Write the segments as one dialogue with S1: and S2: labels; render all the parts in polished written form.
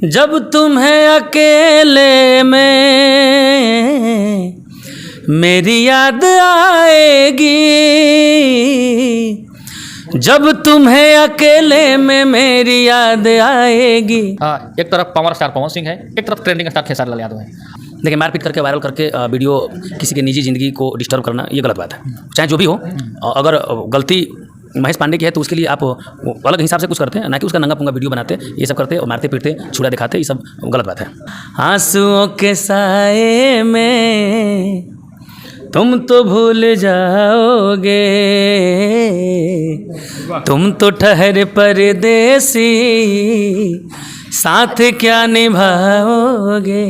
S1: जब तुम्हें अकेले में मेरी याद आएगी, जब तुम्हें अकेले में मेरी याद आएगी।
S2: एक तरफ पावर स्टार पवन सिंह है, एक तरफ ट्रेंडिंग स्टार खेसारी लाल यादव है।
S1: देखिए, मारपीट करके वायरल करके वीडियो किसी की निजी ज़िंदगी को डिस्टर्ब करना ये गलत बात है, चाहे जो भी हो। अगर गलती महेश पांडे की है तो उसके लिए आप अलग हिसाब से कुछ करते हैं, ना कि उसका नंगा पुंगा वीडियो बनाते ये सब करते और मारते पीटते छुरा दिखाते, ये सब गलत बात है। आंसुओं के साए में तुम तो भूल जाओगे, तुम तो ठहरे परदेसी, साथ क्या निभाओगे।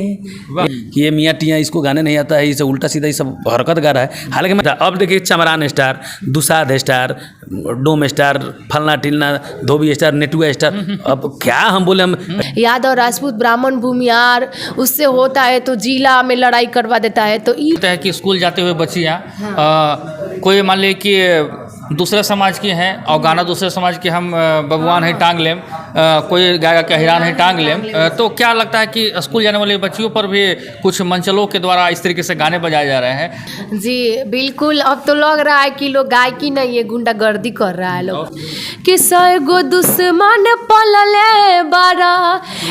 S1: ये मियाँ टियाँ इसको गाने नहीं आता है, इसे उल्टा सीधा ये सब हरकत गा रहा है। हालांकि मैं अब देखिए, चमरान स्टार, दुसाध स्टार, डोम स्टार, फलना टिलना, धोबी स्टार, नेटुआ स्टार, अब क्या हम बोले। हम
S3: यादव राजपूत ब्राह्मण भूमियार उससे होता है तो जिला में लड़ाई करवा देता है। तो
S2: है कि स्कूल जाते हुए बच्चियाँ कोई मान ली कि दूसरे समाज की हैं और गाना दूसरे समाज के हम बबुआन है टांग लेम, कोई गायक का हिरान है टांग लेम, तो क्या लगता है कि स्कूल जाने वाले बच्चियों पर भी कुछ मंचलों के द्वारा इस तरीके से गाने बजाए जा रहे हैं?
S3: जी बिल्कुल, अब तो लग रहा है कि लोग गायकी नहीं, ये गुंडागर्दी कर रहा है लोग। कि सैगो दुश्मन पलले बारा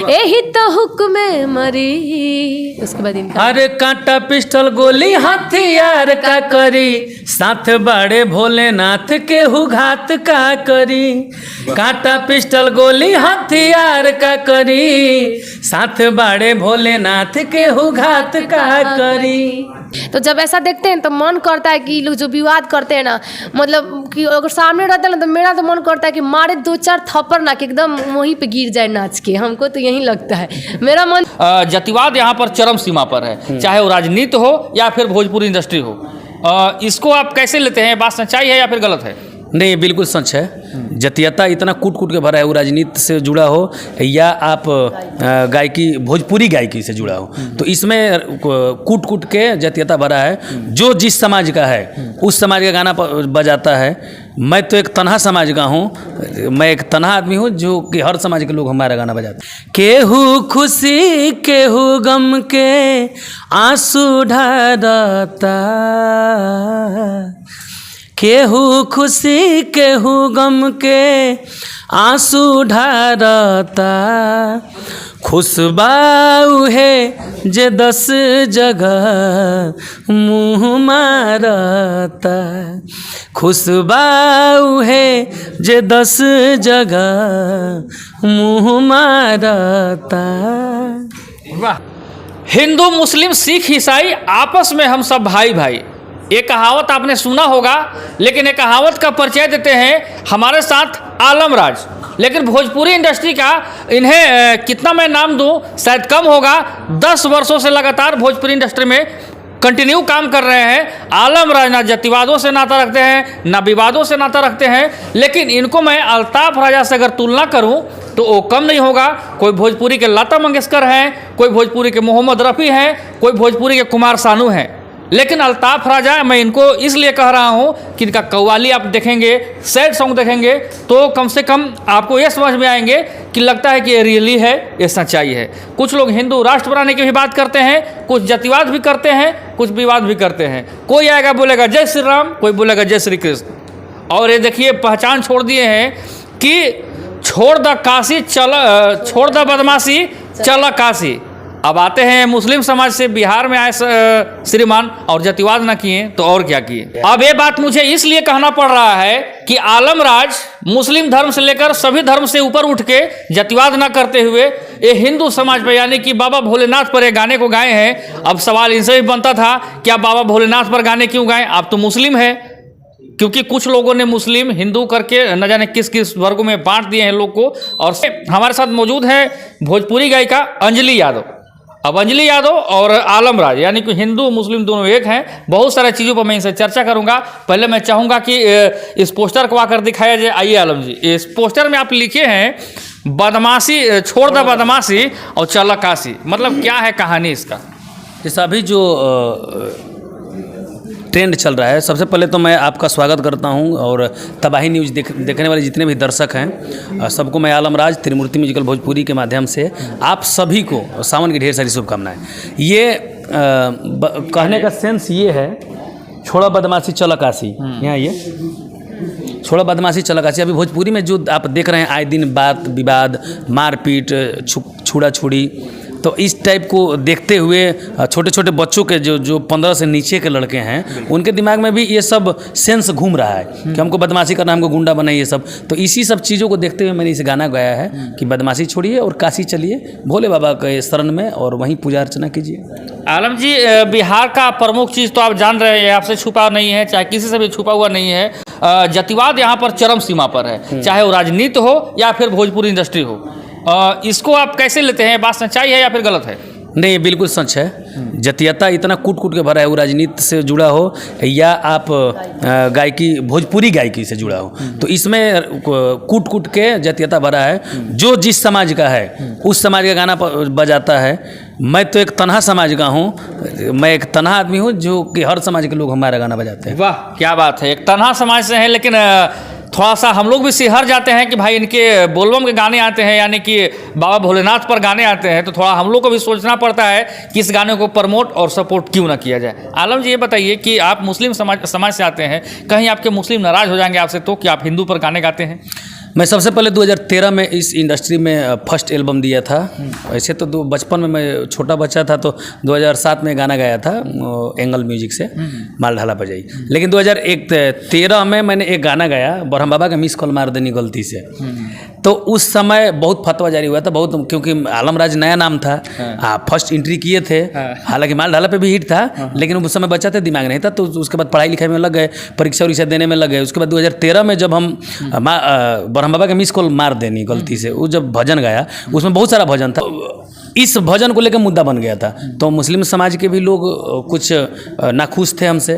S3: यही तो हुक्म मरी। उसके बाद इनका
S1: अरे कांटा पिस्टल गोली हथियार का करी, साथ बड़े भोलेनाथ के हुघात का करी। कांटा पिस्टल गोली हथियार का करी, साथ बड़े भोलेनाथ के हुघात का करी।
S3: तो जब ऐसा देखते हैं तो मन करता है कि लोग जो विवाद करते हैं ना, मतलब कि अगर सामने रहता है ना, तो मेरा तो मन करता है कि मारे 2-4 थप्पड़ ना, कि एकदम वहीं पे गिर जाए नाच के। हमको तो यही लगता है, मेरा मन।
S2: जातिवाद यहाँ पर चरम सीमा पर है, चाहे वो राजनीति हो या फिर भोजपुरी इंडस्ट्री हो। इसको आप कैसे लेते हैं? बात सच्चाई है या फिर गलत है?
S1: नहीं, बिल्कुल सच है। जातीयता इतना कूट कूट के भरा है, वो राजनीति से जुड़ा हो या आप गायकी, भोजपुरी गायकी से जुड़ा हो, तो इसमें कूट कूट के जातीयता भरा है। जो जिस समाज का है उस समाज का गाना बजाता है। मैं तो एक तन्हा समाज का हूँ, मैं एक तन्हा आदमी हूँ जो कि हर समाज के लोग हमारा गाना बजाते हैं। केहू खुशी केहू गम के आंसू ढारता, केहू खुशी केहू गम के आंसू ढारता। खुशबाऊ है जे 10 जगह मुँह मारता, खुशबाऊ है जे 10 जगह मुँह मारता।
S2: वाह! हिंदू मुस्लिम सिख ईसाई आपस में हम सब भाई भाई, ये कहावत आपने सुना होगा। लेकिन ये कहावत का परिचय देते हैं हमारे साथ आलम राज। लेकिन भोजपुरी इंडस्ट्री का इन्हें कितना मैं नाम दूं, शायद कम होगा। 10 वर्षों से लगातार भोजपुरी इंडस्ट्री में कंटिन्यू काम कर रहे हैं। आलम राज ना जातिवादों से नाता रखते हैं, ना विवादों से नाता रखते हैं। लेकिन इनको मैं अल्ताफ राजा से अगर तुलना करूं तो वो कम नहीं होगा। कोई भोजपुरी के लता मंगेशकर हैं, कोई भोजपुरी के मोहम्मद रफ़ी हैं, कोई भोजपुरी के कुमार सानू हैं। लेकिन अल्ताफ राजा, मैं इनको इसलिए कह रहा हूँ कि इनका कव्वाली आप देखेंगे, सैड सॉन्ग देखेंगे, तो कम से कम आपको ये समझ में आएंगे कि लगता है कि ये रियली है, ये सच्चाई है। कुछ लोग हिंदू राष्ट्र बनाने की भी बात करते हैं, कुछ जातिवाद भी करते हैं, कुछ विवाद भी करते हैं। कोई आएगा बोलेगा जय श्री राम, कोई बोलेगा जय श्री कृष्ण। और ये देखिए, पहचान छोड़ दिए हैं कि छोड़ द काशी चल, छोड़ द बदमाशी चल काशी। अब आते हैं मुस्लिम समाज से, बिहार में आए श्रीमान, और जातिवाद ना किए तो और क्या किए। अब ये बात मुझे इसलिए कहना पड़ रहा है कि आलम राज मुस्लिम धर्म से लेकर सभी धर्म से ऊपर उठ के जातिवाद ना करते हुए ये हिंदू समाज पर, यानी कि बाबा भोलेनाथ पर ये गाने को गाए हैं। अब सवाल इनसे भी बनता था कि आप बाबा भोलेनाथ पर गाने क्यों गाएं, आप तो मुस्लिम हैं। क्योंकि कुछ लोगों ने मुस्लिम हिंदू करके न जाने किस किस वर्गों में बांट दिए हैं लोग को। और हमारे साथ मौजूद है भोजपुरी गायिका अंजलि यादव। अब अंजलि यादव और आलम राज, यानी कि हिंदू मुस्लिम दोनों एक हैं। बहुत सारे चीज़ों पर मैं इनसे चर्चा करूंगा। पहले मैं चाहूँगा कि इस पोस्टर को आकर दिखाया जाए। आइए आलम जी, इस पोस्टर में आप लिखे हैं बदमाशी, छोड़ द बदमाशी और चल काशी, मतलब क्या है कहानी इसका?
S1: जैसा अभी जो ट्रेंड चल रहा है। सबसे पहले तो मैं आपका स्वागत करता हूं और तबाही न्यूज़ देखने वाले जितने भी दर्शक हैं सबको मैं आलम राज त्रिमूर्ति म्यूजिकल भोजपुरी के माध्यम से आप सभी को सावन की ढेर सारी शुभकामनाएं। ये कहने का सेंस ये है, छोड़ा बदमाशी चला काशी, यहाँ ये छोड़ा बदमाशी चला काशी। अभी भोजपुरी में जो आप देख रहे हैं आए दिन बात विवाद, मारपीट, छुड़ा छुड़ी, तो इस टाइप को देखते हुए छोटे छोटे बच्चों के जो 15 से नीचे के लड़के हैं उनके दिमाग में भी ये सब सेंस घूम रहा है कि हमको बदमाशी करना, हमको गुंडा बना, ये सब। तो इसी सब चीज़ों को देखते हुए मैंने इस गाना गाया है कि बदमाशी छोड़िए और काशी चलिए भोले बाबा के शरण में और वहीं पूजा अर्चना कीजिए।
S2: आलम जी, बिहार का प्रमुख चीज़ तो आप जान रहे हैं, आपसे छुपा नहीं है, चाहे किसी से भी छुपा हुआ नहीं है। जातिवाद यहाँ पर चरम सीमा पर है, चाहे वो राजनीति हो या फिर भोजपुरी इंडस्ट्री हो। इसको आप कैसे लेते हैं? बात सच्चाई है या फिर गलत है?
S1: नहीं, बिल्कुल सच है। जातीयता इतना कूट कूट के भरा है, वो राजनीति से जुड़ा हो या आप गायकी भोजपुरी गायकी से जुड़ा हो, तो इसमें कूट कूट के जातीयता भरा है। जो जिस समाज का है उस समाज का गाना बजाता है। मैं तो एक तन्हा समाज का हूँ, मैं एक तन्हा आदमी हूँ जो कि हर समाज के लोग हमारा गाना बजाते हैं।
S2: वाह, क्या बात है! एक तन्हा समाज से है, लेकिन थोड़ा सा हम लोग भी सिहर जाते हैं कि भाई इनके बोलबम के गाने आते हैं, यानी कि बाबा भोलेनाथ पर गाने आते हैं, तो थोड़ा हम लोग को भी सोचना पड़ता है कि इस गाने को प्रमोट और सपोर्ट क्यों ना किया जाए। आलम जी, ये बताइए कि आप मुस्लिम समाज से आते हैं, कहीं आपके मुस्लिम नाराज़ हो जाएंगे आपसे तो कि आप हिंदू पर गाने गाते हैं?
S1: मैं सबसे पहले 2013 में इस इंडस्ट्री में फर्स्ट एल्बम दिया था। वैसे तो बचपन में मैं छोटा बच्चा था तो 2007 में गाना गाया था एंगल म्यूजिक से, माल ढाला बजाई। लेकिन 2013 में मैंने एक गाना गाया, ब्रह्म बाबा का मिस कॉल मार देनी गलती से। तो उस समय बहुत फतवा जारी हुआ था, बहुत, क्योंकि आलम राज नया नाम था। फर्स्ट एंट्री किए थे, हालांकि माल ढाला पे भी हिट था, लेकिन उस समय बच्चा थे, दिमाग नहीं था। तो उसके बाद पढ़ाई लिखाई में लग गए, परीक्षा उरीक्षा देने में लग गए। उसके बाद 2013 में जब हम ब्रह्म बाबा के मिस कॉल मार देनी गलती से, वो जब भजन गाया, उसमें बहुत सारा भजन था, इस भजन को लेकर मुद्दा बन गया था। तो मुस्लिम समाज के भी लोग कुछ नाखुश थे हमसे,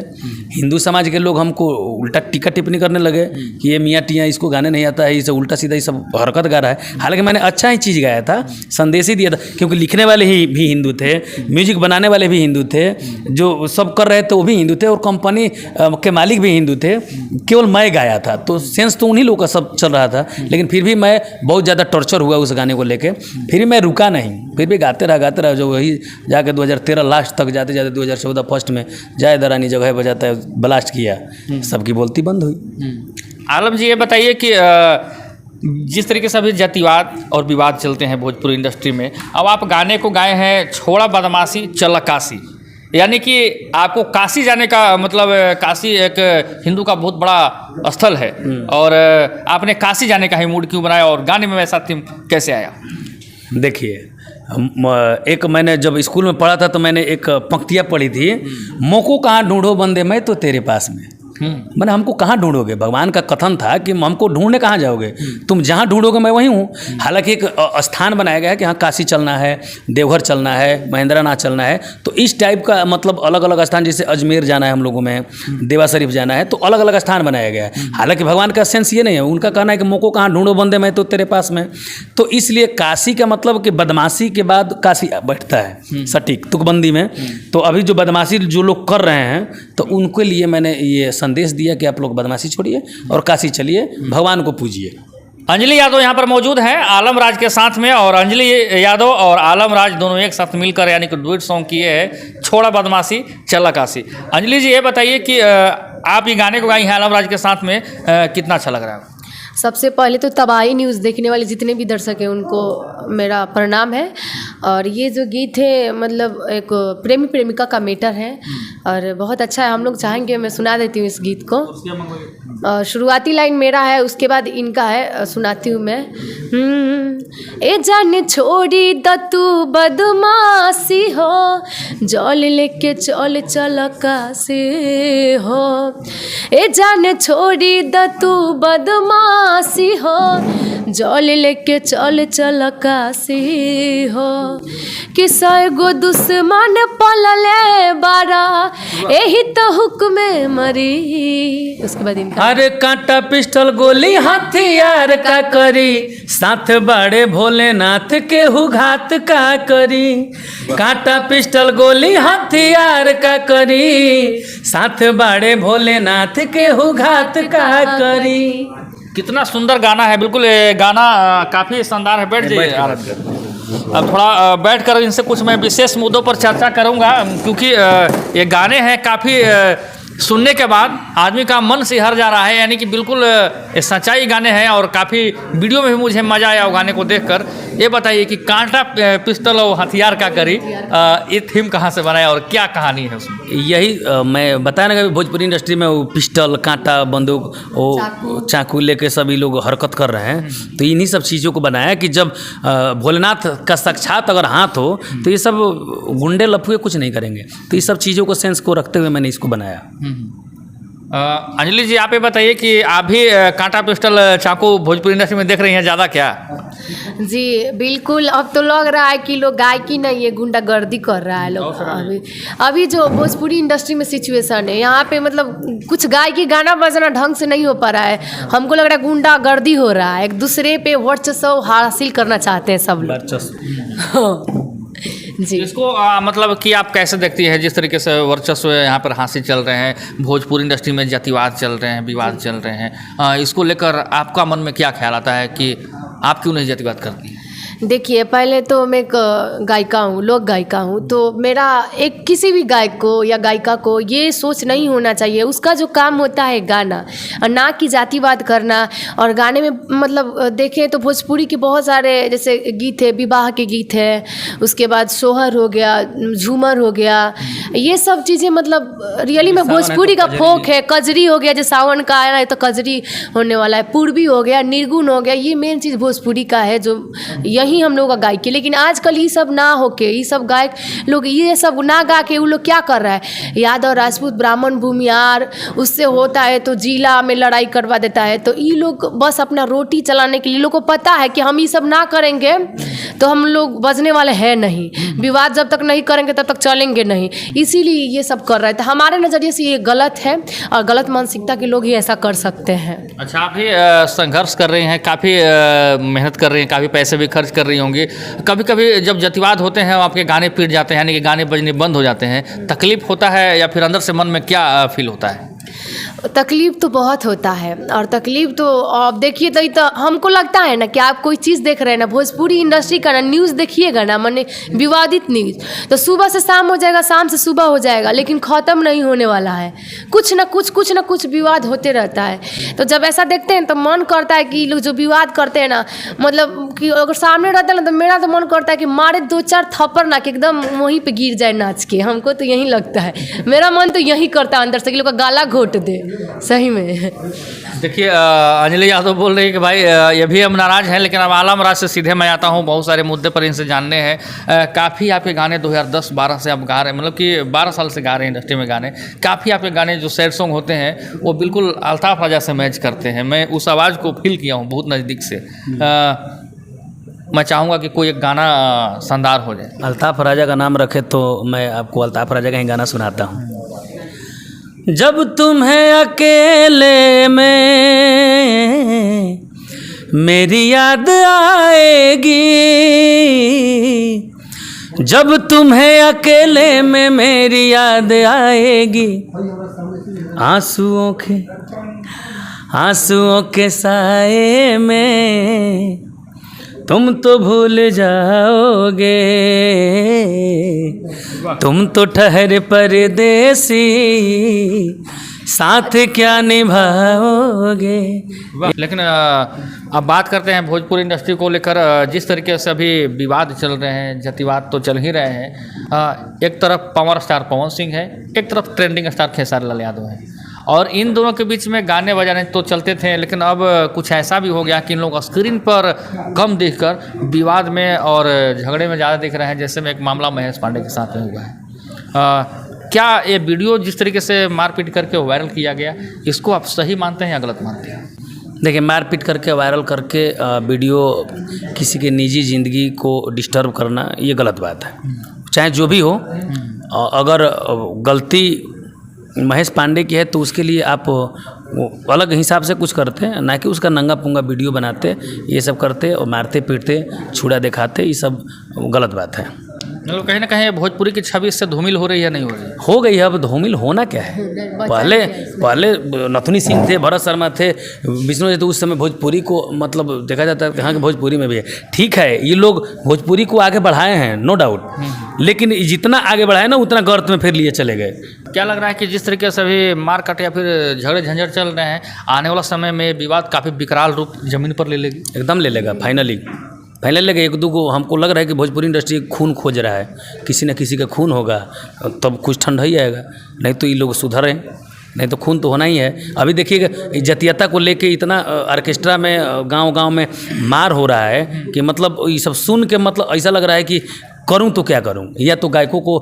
S1: हिंदू समाज के लोग हमको उल्टा टीका टिप्पणी करने लगे कि ये मियाँ टियाँ, इसको गाने नहीं आता है, इसे उल्टा सीधा ये सब हरकत गा रहा है। हालांकि मैंने अच्छा ही चीज़ गाया था, संदेश ही दिया था, क्योंकि लिखने वाले ही भी हिंदू थे, म्यूजिक बनाने वाले भी हिंदू थे, जो सब कर रहे थे वो भी हिंदू थे, और कंपनी के मालिक भी हिंदू थे। केवल मैं गाया था, तो सेंस तो उन्हीं लोगों का सब चल रहा था। लेकिन फिर भी मैं बहुत ज़्यादा टॉर्चर हुआ उस गाने को लेकर, फिर भी मैं रुका नहीं, फिर भी गाते रहा। जो वही जाके 2013 लास्ट तक जाते जाते 2014 फर्स्ट में जाए दरानी जगह बजाता है ब्लास्ट किया, सबकी बोलती बंद हुई।
S2: आलम जी, ये बताइए कि जिस तरीके से अभी जातिवाद और विवाद चलते हैं भोजपुरी इंडस्ट्री में, अब आप गाने को गाए हैं छोड़ा बदमाशी चला काशी, यानी कि आपको काशी जाने का मतलब, काशी एक हिंदू का बहुत बड़ा स्थल है, और आपने काशी जाने का ही मूड क्यों बनाया और गाने में वैसा थीम कैसे आया?
S1: देखिए, एक मैंने जब स्कूल में पढ़ा था तो मैंने एक पंक्तियाँ पढ़ी थी, मोको कहाँ ढूंढो बंदे मैं तो तेरे पास में। मैंने हमको कहाँ ढूंढोगे, भगवान का कथन था कि हमको ढूंढने कहाँ जाओगे, तुम जहाँ ढूंढोगे मैं वहीं हूँ। हालांकि एक स्थान बनाया गया है कि हाँ काशी चलना है, देवघर चलना है, महेंद्रनाथ चलना है, तो इस टाइप का मतलब अलग अलग स्थान, जैसे अजमेर जाना है हम लोगों में, देवा शरीफ जाना है, तो अलग अलग स्थान बनाया गया है। हालांकि भगवान का सेंस ये नहीं है, उनका कहना है कि मोको कहाँ ढूंढो बंदे मैं तो तेरे पास में। तो इसलिए काशी का मतलब कि बदमाशी के बाद काशी बैठता है सटीक तुकबंदी में। तो अभी जो बदमाशी जो लोग कर रहे हैं, तो उनके लिए मैंने ये संदेश दिया कि आप लोग बदमाशी छोड़िए और काशी चलिए, भगवान को पूजिए।
S2: अंजलि यादव यहाँ पर मौजूद हैं आलम राज के साथ में, और अंजलि यादव और आलम राज दोनों एक साथ मिलकर यानी कि डुएट सॉन्ग किए हैं छोड़ा बदमाशी चला काशी। अंजलि जी, ये बताइए कि आप ये गाने को गाई हैं आलम राज के साथ में, कितना अच्छा लग रहा है?
S3: सबसे पहले तो तबाही न्यूज़ देखने वाले जितने भी दर्शक हैं उनको मेरा प्रणाम है। और ये जो गीत है मतलब एक प्रेमी प्रेमिका का मैटर है और बहुत अच्छा है। हम लोग चाहेंगे, मैं सुना देती हूँ इस गीत को। शुरुआती लाइन मेरा है, उसके बाद इनका है, सुनाती हूँ मैं। ए जान छोड़ी द तू बदमाशी हो, जल लेके चल चल काशी हो। ए जान छोड़ी द तू बदमाशी हो, जल लेके चल चल काशी हो। कि सौ गो दुश्मन पलले बारा, यही तो हुक्म मरी। उसके बाद इनका
S1: अरे कांटा पिस्टल गोली हथियार का करी, साथ बड़े भोलेनाथ के हुघात का करी। कांटा पिस्टल गोली हथियार का करी, साथ बड़े भोलेनाथ के हुघात का करी।
S2: कितना सुंदर गाना है, बिल्कुल ये गाना काफ़ी शानदार है। बैठ जाइए आरत कर। अब थोड़ा बैठ कर इनसे कुछ मैं विशेष मुद्दों पर चर्चा करूंगा, क्योंकि ये गाने हैं काफ़ी सुनने के बाद आदमी का मन सिहर जा रहा है, यानी कि बिल्कुल ये सच्चाई गाने हैं। और काफ़ी वीडियो में भी मुझे मज़ा आया वो गाने को देखकर। ये बताइए कि कांटा पिस्टल और हथियार का करी, ये थीम कहाँ से बनाया और क्या कहानी है उसमें?
S1: यही मैं बताया ना कि भोजपुरी इंडस्ट्री में वो पिस्टल, कांटा, बंदूक, वो चाकू लेके सभी लोग हरकत कर रहे हैं। तो इन्हीं सब चीज़ों को बनाया कि जब भोलेनाथ का साक्षात अगर हाथ हो तो ये सब गुंडे लफुए कुछ नहीं करेंगे। तो इस सब चीज़ों को सेंस को रखते हुए मैंने इसको बनाया।
S2: अंजलि जी, आप ये बताइए कि आप भी कांटा पिस्टल चाकू भोजपुरी इंडस्ट्री में देख रही हैं ज़्यादा क्या?
S3: जी बिल्कुल। अब तो लग रहा है कि लोग गायकी नहीं, ये गुंडागर्दी कर रहा है लोग। अभी जो भोजपुरी इंडस्ट्री में सिचुएशन है यहाँ पे, मतलब कुछ गायकी गाना बजाना ढंग से नहीं हो पा रहा है। हमको लग रहा है गुंडागर्दी हो रहा है, एक दूसरे पे वर्चस्व हासिल करना चाहते हैं सब लोग। जी,
S2: इसको मतलब कि आप कैसे देखती है, जिस तरीके से वर्चस्व यहाँ पर हासिल चल रहे हैं, भोजपुरी इंडस्ट्री में जातिवाद चल रहे हैं, विवाद चल रहे हैं, इसको लेकर आपका मन में क्या ख्याल आता है कि आप क्यों नहीं जातिवाद करती हैं?
S3: देखिए, पहले तो मैं एक गायिका हूँ, लोक गायिका हूँ। तो मेरा एक किसी भी गायक को या गायिका को ये सोच नहीं होना चाहिए, उसका जो काम होता है गाना, और ना कि जातिवाद करना। और गाने में मतलब देखें तो भोजपुरी के बहुत सारे जैसे गीत है, विवाह के गीत है, उसके बाद सोहर हो गया, झूमर हो गया, ये सब चीज़ें मतलब रियली में भोजपुरी का फोक है। कजरी हो गया, जो सावन का आया है तो कजरी होने वाला है, पूर्वी हो गया, निर्गुण हो गया, ये मेन चीज़ भोजपुरी का है जो यही हम लोग का गायकी। लेकिन आजकल ये सब ना होके, ये सब गायक लोग ये सब ना गा के वो लोग क्या कर रहा है, यादव राजपूत ब्राह्मण भूमियार उससे होता है तो जिला में लड़ाई करवा देता है। तो ये लोग बस अपना रोटी चलाने के लिए, लोग को पता है कि हम ये सब ना करेंगे तो हम लोग बचने वाले हैं नहीं, विवाद जब तक नहीं करेंगे तब तक चलेंगे नहीं, इसीलिए ये सब कर रहे थे। हमारे नज़रिए से ये गलत है और गलत मानसिकता के लोग ही ऐसा कर सकते हैं।
S2: अच्छा, आप भी संघर्ष कर रही हैं, काफ़ी मेहनत कर रही हैं, काफ़ी पैसे भी खर्च कर रही होंगी। कभी कभी जब जातिवाद होते हैं आपके गाने पिट जाते हैं, यानी कि गाने बजने बंद हो जाते हैं, तकलीफ होता है या फिर अंदर से मन में क्या फील होता है?
S3: तकलीफ़ तो बहुत होता है। और तकलीफ़ तो आप देखिए तो हमको लगता है ना कि आप कोई चीज़ देख रहे हैं ना, भोजपुरी इंडस्ट्री का ना न्यूज़ देखिएगा ना, माने विवादित न्यूज़, तो सुबह से शाम हो जाएगा, शाम से सुबह हो जाएगा, लेकिन ख़त्म नहीं होने वाला है। कुछ ना कुछ विवाद होते रहता है। तो जब ऐसा देखते हैं तो मन करता है कि लोग जो विवाद करते हैं ना, मतलब कि अगर सामने रहता है ना, तो मेरा तो मन करता है कि मारे 2-4 थप्पड़ ना कि एकदम वहीं पर गिर जाए नाच के। हमको तो यही लगता है, मेरा मन तो यही करता है अंदर से कि लोग का गाला घोट दे सही में।
S2: देखिए, अंजलि यादव बोल रही है कि भाई ये भी हम नाराज़ हैं, लेकिन अब आलम राज से सीधे मैं आता हूँ, बहुत सारे मुद्दे पर इनसे जानने हैं। काफ़ी आपके गाने 2010-12 से आप गा रहे हैं, मतलब कि 12 साल से गा रहे हैं इंडस्ट्री में गाने। काफ़ी आपके गाने जो सैड सॉन्ग होते हैं वो बिल्कुल अल्ताफ राजा से मैच करते हैं। मैं उस आवाज़ को फील किया हूँ बहुत नज़दीक से। मैं चाहूँगा कि कोई एक गाना शानदार हो जाए।
S1: अल्ताफ राजा का नाम रखे तो मैं आपको अल्ताफ राजा का ही गाना सुनाता हूँ। जब तुम्हें अकेले में मेरी याद आएगी, जब तुम्हें अकेले में मेरी याद आएगी, आंसुओं के साए में तुम तो भूल जाओगे, तुम तो ठहरे परदेसी, साथ क्या निभाओगे।
S2: लेकिन अब बात करते हैं भोजपुरी इंडस्ट्री को लेकर। जिस तरीके से अभी विवाद चल रहे हैं, जातिवाद तो चल ही रहे हैं। एक तरफ पावर स्टार पवन सिंह है, एक तरफ ट्रेंडिंग स्टार खेसारी लाल यादव है, और इन दोनों के बीच में गाने बजाने तो चलते थे, लेकिन अब कुछ ऐसा भी हो गया कि इन लोग स्क्रीन पर कम दिखकर विवाद में और झगड़े में ज़्यादा दिख रहे हैं। जैसे में एक मामला महेश पांडे के साथ में हुआ है। क्या ये वीडियो जिस तरीके से मारपीट करके वायरल किया गया, इसको आप सही मानते हैं या गलत मानते हैं?
S1: देखिए, मारपीट करके वायरल करके वीडियो किसी के निजी ज़िंदगी को डिस्टर्ब करना ये गलत बात है। चाहे जो भी हो, अगर गलती महेश पांडे की है तो उसके लिए आप वो अलग हिसाब से कुछ करते हैं, ना कि उसका नंगा पुंगा वीडियो बनाते, ये सब करते और मारते पीटते छुरा दिखाते, ये सब गलत बात है।
S2: मतलब कहीं ना कहीं भोजपुरी की छवि इससे धूमिल हो रही है, नहीं हो रही?
S1: हो गई है, अब धूमिल होना क्या है। पहले नथुनी सिंह थे, भरत शर्मा थे, विष्णु जी, तो उस समय भोजपुरी को मतलब देखा जाता है कहाँ के भोजपुरी में भी है। ठीक है, ये लोग भोजपुरी को आगे बढ़ाए हैं, नो डाउट, लेकिन जितना आगे बढ़ाए ना उतना गर्त में फिर लिए चले गए।
S2: क्या लग रहा है कि जिस तरीके से अभी मारकाट या फिर झगड़े झंझट चल रहे हैं, आने वाला समय में विवाद काफ़ी विकराल रूप जमीन पर ले लेगी?
S1: एकदम ले लेगा, फाइनली लगे। एक दो को हमको लग रहा है कि भोजपुरी इंडस्ट्री खून खोज रहा है, किसी न किसी का खून होगा तब कुछ ठंडा ही आएगा, नहीं तो ये लोग सुधरें, नहीं तो खून तो होना ही है। अभी देखिएगा जातीयता को लेके इतना ऑर्केस्ट्रा में गांव-गांव में मार हो रहा है कि मतलब ये सब सुन के मतलब ऐसा लग रहा है कि करूं तो क्या करूं, या तो गायकों को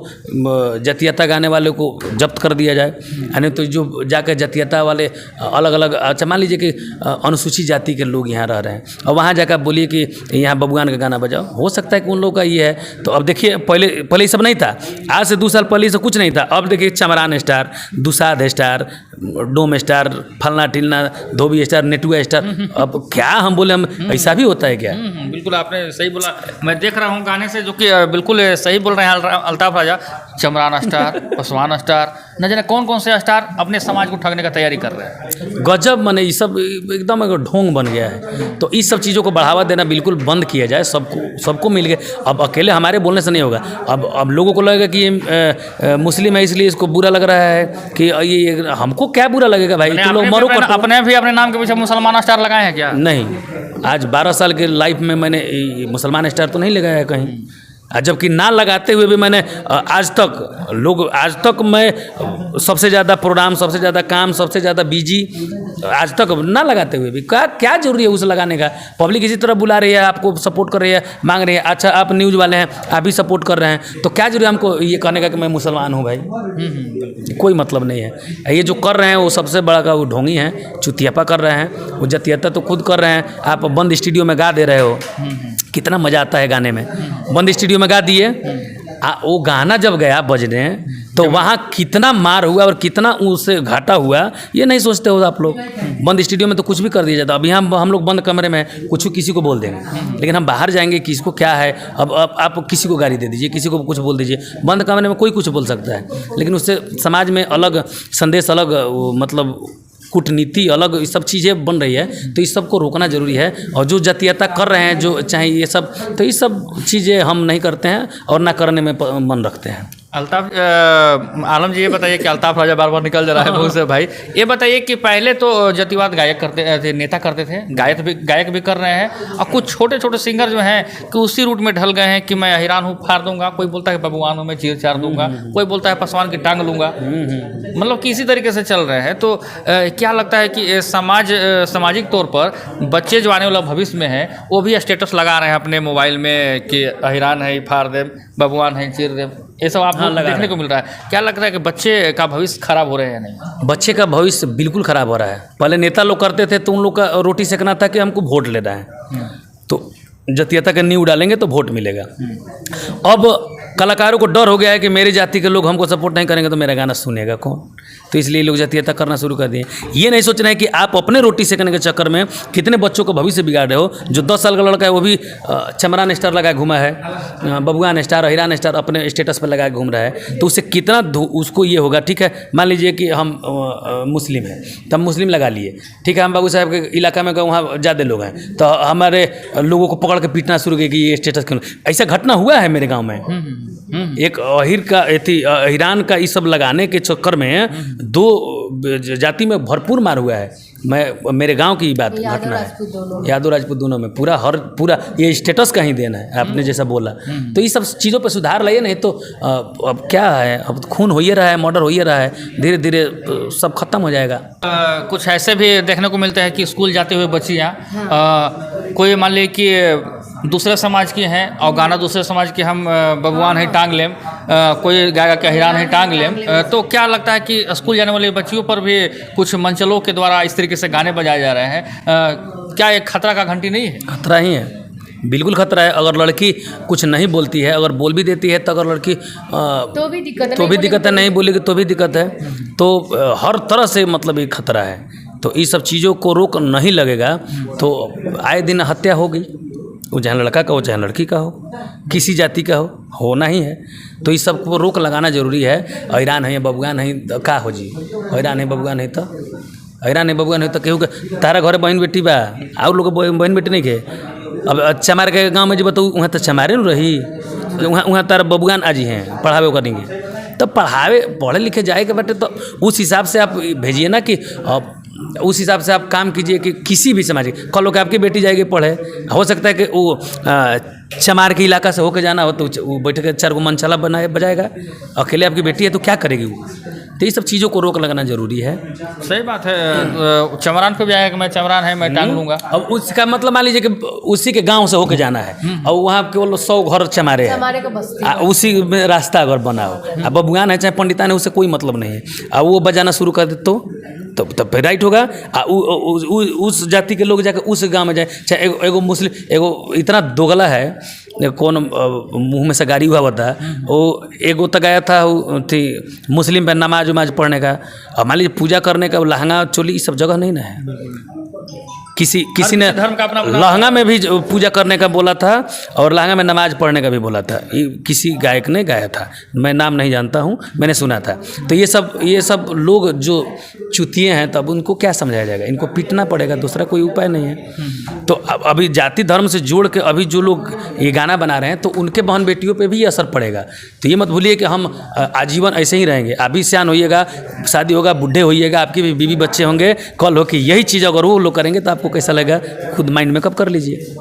S1: जातीयता गाने वाले को जब्त कर दिया जाए, यानी तो जो जाकर जातीयता वाले अलग अलग, अच्छा मान लीजिए कि अनुसूचित जाति के लोग यहाँ रह रहे हैं और वहाँ जाकर बोलिए कि यहाँ बबुआन का गाना बजाओ, हो सकता है कि उन लोगों का ये है। तो अब देखिए पहले ये सब नहीं था, आज से 2 साल पहले से कुछ नहीं था। अब देखिए चमरान स्टार, दुसाध स्टार, डोम स्टार, फलना टिलना, धोबी स्टार, नेटुआ स्टार, अब क्या हम बोले, हम ऐसा भी होता है क्या?
S2: बिल्कुल आपने सही बोला। मैं देख रहा हूँ गाने से, जो कि बिल्कुल सही बोल रहे हैं अल्ताफ राजा, चमरान स्टार, पासवान स्टार, न जाने कौन कौन से स्टार अपने समाज को ठगने का तैयारी कर रहे हैं।
S1: गजब, माने ये सब एकदम एक ढोंग बन गया है। तो इस सब चीज़ों को बढ़ावा देना बिल्कुल बंद किया जाए, सबको मिल गया। अब अकेले हमारे बोलने से नहीं होगा। अब लोगों को लगेगा कि ये मुस्लिम है इसलिए इसको बुरा लग रहा है कि ये, हमको क्या बुरा लगेगा भाई, तुम लोग मरो।
S2: अपने भी अपने नाम के पीछे मुसलमान स्टार लगाए हैं क्या?
S1: नहीं, आज 12 साल के लाइफ में मैंने मुसलमान स्टार तो नहीं लगाया है कहीं, जबकि ना लगाते हुए भी मैंने आज तक मैं सबसे ज़्यादा प्रोग्राम, सबसे ज़्यादा काम, सबसे ज़्यादा बिजी, आज तक ना लगाते हुए भी क्या जरूरी है उसे लगाने का। पब्लिक इसी तरह बुला रही है, आपको सपोर्ट कर रही है, मांग रही है। अच्छा आप न्यूज़ वाले हैं, आप भी सपोर्ट कर रहे हैं, तो क्या जरूरी है हमको ये कहने का कि मैं मुसलमान हूँ भाई? कोई मतलब नहीं है। ये जो कर रहे हैं वो सबसे बड़ा का वो ढोंगी है, चुतियापा कर रहे हैं, वो जातीयता तो खुद कर रहे हैं। आप बंद स्टूडियो में गा दे रहे हो, कितना मज़ा आता है गाने में। बंद स्टूडियो में गा दिए, वो गाना जब गया बजने तो वहाँ कितना मार हुआ और कितना उससे घाटा हुआ, ये नहीं सोचते हो आप लोग। बंद स्टूडियो में तो कुछ भी कर दिया जाता। अभी हम लोग बंद कमरे में कुछ किसी को बोल देंगे, लेकिन हम बाहर जाएंगे, किसको क्या है। अब आप किसी को गाली दे दीजिए, किसी को कुछ बोल दीजिए, बंद कमरे में कोई कुछ बोल सकता है, लेकिन उससे समाज में अलग संदेश, अलग मतलब कूटनीति अलग, ये सब चीज़ें बन रही है। तो इस सब को रोकना जरूरी है। और जो जातीयता कर रहे हैं, जो चाहे ये सब, तो ये सब चीज़ें हम नहीं करते हैं और ना करने में मन रखते हैं।
S2: अल्ताफ आलम जी, ये बताइए कि अल्ताफ राजा बार बार निकल जा रहा है मुँह से भाई, ये बताइए कि पहले तो जातिवाद गायक करते थे, नेता करते थे, गायक भी कर रहे हैं, और कुछ छोटे छोटे सिंगर जो हैं कि उसी रूट में ढल गए हैं कि मैं हिरान हूँ, फाड़ दूंगा, कोई बोलता है बबुआन हूँ, मैं चीर चार दूंगा, कोई बोलता है पासवान की टांग लूंगा, मतलब कि इसी तरीके से चल रहे हैं। तो क्या लगता है कि सामाजिक तौर पर बच्चे जो आने वाला भविष्य में है वो भी स्टेटस लगा रहे हैं अपने मोबाइल में कि हिरान है फाड़ दे, बबुआन है चीर दे, ये सब आप देखने को मिल रहा है। क्या लगता है कि बच्चे का भविष्य खराब हो रहे हैं या नहीं?
S1: बच्चे का भविष्य बिल्कुल खराब हो रहा है। पहले नेता लोग करते थे तो उन लोग का रोटी सेकना था कि हमको वोट लेना है, तो जातीयता का नींव डालेंगे तो वोट मिलेगा। अब कलाकारों को डर हो गया है कि मेरी जाति के लोग हमको सपोर्ट नहीं करेंगे तो मेरा गाना सुनेगा कौन, तो इसलिए लोग जातीयता करना शुरू कर दिए। ये नहीं सोचना है कि आप अपने रोटी सेकने के चक्कर में कितने बच्चों का भविष्य बिगाड़ रहे हो। जो 10 साल का लड़का है वो भी चमरान स्टार लगाए घूमा है, बबुआन स्टार, हिरान स्टार अपने स्टेटस पर लगाए घूम रहा है, तो उससे कितना उसको ये होगा। ठीक है, मान लीजिए कि हम मुस्लिम हैं तो हम मुस्लिम लगा लिए, ठीक है, हम बाबू साहब के इलाका में वहाँ ज़्यादा लोग हैं तो हमारे लोगों को पकड़ के पीटना शुरू किया कि ये स्टेटस क्यों। ऐसा घटना हुआ है मेरे गाँव में। एक अहिर का ईरान का ये सब लगाने के चक्कर में 2 जाति में भरपूर मार हुआ है। मेरे गांव की बात घटना है, यादव राजपूत दोनों में पूरा ये स्टेटस का ही देना है, आपने जैसा बोला। तो ये सब चीज़ों पर सुधार लाइए, नहीं तो अब क्या है, अब खून हो ही रहा है, मर्डर हो ही रहा है, धीरे धीरे सब खत्म हो जाएगा।
S2: कुछ ऐसे भी देखने को मिलते हैं कि स्कूल जाते हुए बच्चियाँ कोई मान ली कि दूसरे समाज की हैं और गाना दूसरे समाज के, हम बबुआन है टांग लेम, कोई गायका के हिरान है टांग लेम, तो क्या लगता है कि स्कूल जाने वाली बच्चियों पर भी कुछ मंचलों के द्वारा इस तरीके से गाने बजाए जा रहे हैं, क्या एक खतरा का घंटी नहीं है?
S1: खतरा ही है, बिल्कुल खतरा है। अगर लड़की कुछ नहीं बोलती है, अगर बोल भी देती है तो अगर लड़की
S3: तो भी दिक्कत है,
S1: तो भी दिक्कत है, नहीं बोलेगी तो भी दिक्कत है। तो हर तरह से मतलब ये खतरा है। तो ये सब चीज़ों को रोक नहीं लगेगा तो आए दिन हत्या होगी, वो चाहे लड़का का हो चाहे लड़की का हो, किसी जाति का हो, होना ही है। तो इस सब को रोक लगाना जरूरी है। हैरान है बबुआ नहीं तो का हो जी, हैरान है बबुआ नहीं तो हैरान है बबुआ नहीं तो केहू के तारा घरे बहन बेटी बा और लोग बहन बेटी नहीं के। अब चमार के गाँव में जब बताऊँ वहाँ तो चमारे न रही, वहाँ तारा बबुआन आजी हैं पढ़ावे करेंगे। तो पढ़े लिखे जाएगा बेटे तो उस हिसाब से आप भेजिए ना, कि उस हिसाब से आप काम कीजिए कि किसी भी समाज की कल लोग आपकी बेटी जाएगी पढ़े, हो सकता है कि वो चमार के इलाका से होकर जाना हो तो वो बैठ के 4 गो मनचला बजाएगा, अकेले आपकी बेटी है तो क्या करेगी वो। तो ये सब चीज़ों को रोक लगाना जरूरी है।
S2: सही बात है। चमरान पे भी आया कि मैं चमरान है मैं टांग लूँगा।
S1: अब उसका मतलब मान लीजिए कि उसी के गांव से होके जाना है और वहाँ केवल 100 घर चमारे
S3: हमारे
S1: हैं,
S3: को बस्ती
S1: उसी में रास्ता अगर बना हो, अब बबुआन है चाहे पंडितान है, उससे कोई मतलब नहीं है। अब वो बजाना शुरू कर दे तो तब राइट होगा। उस जाति के लोग जाकर उस गांव में जाए, चाहे एगो मुस्लिम एगो इतना दोगला है कौन मुंह में से गाड़ी हुआ होता है, वो एगो तक आया था थी मुस्लिम पे नमाज उमाज पढ़ने का, और मान लीजिए पूजा करने का लहंगा चोली ये सब जगह नहीं ना है। किसी ने
S2: धर्म का अपना
S1: लहंगा में भी पूजा करने का बोला था और लहंगा में नमाज पढ़ने का भी बोला था। ये किसी गायक ने गाया था, मैं नाम नहीं जानता हूँ, मैंने सुना था। तो ये सब लोग जो चुतिए हैं तब उनको क्या समझाया जाएगा, इनको पीटना पड़ेगा, दूसरा कोई उपाय नहीं है। तो अभी जाति धर्म से जोड़ के अभी जो लोग ये गाना बना रहे हैं तो उनके बहन बेटियों पे भी असर पड़ेगा। तो ये मत भूलिए कि हम आजीवन ऐसे ही रहेंगे। अभी सियान होइएगा, शादी होगा, बूढ़े होइएगा, आपकी भी बीवी बच्चे होंगे, कल हो कि यही चीज़ अगर वो लोग करेंगे तो आपको कैसा लगेगा, खुद माइंड में कब कर लीजिए।